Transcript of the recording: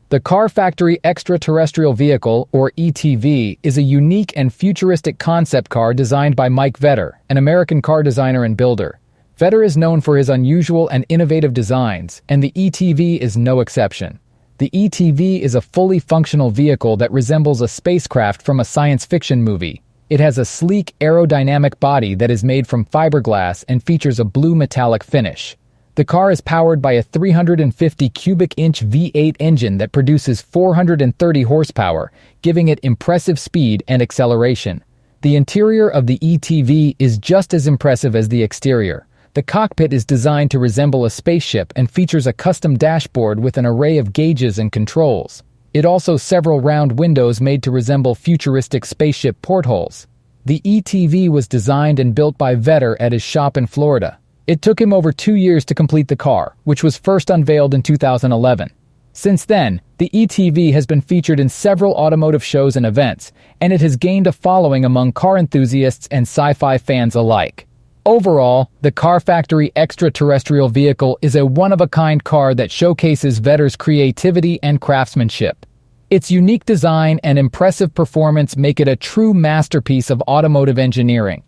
The Car Factory Extra Terrestrial Vehicle, or ETV, is a unique and futuristic concept car designed by Mike Vetter, an American car designer and builder. Vetter is known for his unusual and innovative designs, and the ETV is no exception. The ETV is a fully functional vehicle that resembles a spacecraft from a science fiction movie. It has a sleek, aerodynamic body that is made from fiberglass and features a blue metallic finish. The car is powered by a 350 cubic inch V8 engine that produces 430 horsepower, giving it impressive speed and acceleration. The interior of the ETV is just as impressive as the exterior. The cockpit is designed to resemble a spaceship and features a custom dashboard with an array of gauges and controls. It also has several round windows made to resemble futuristic spaceship portholes. The ETV was designed and built by Vetter at his shop in Florida. It took him over 2 years to complete the car, which was first unveiled in 2011. Since then, the ETV has been featured in several automotive shows and events, and it has gained a following among car enthusiasts and sci-fi fans alike. Overall, the Car Factory Extra Terrestrial Vehicle is a one-of-a-kind car that showcases Vetter's creativity and craftsmanship. Its unique design and impressive performance make it a true masterpiece of automotive engineering.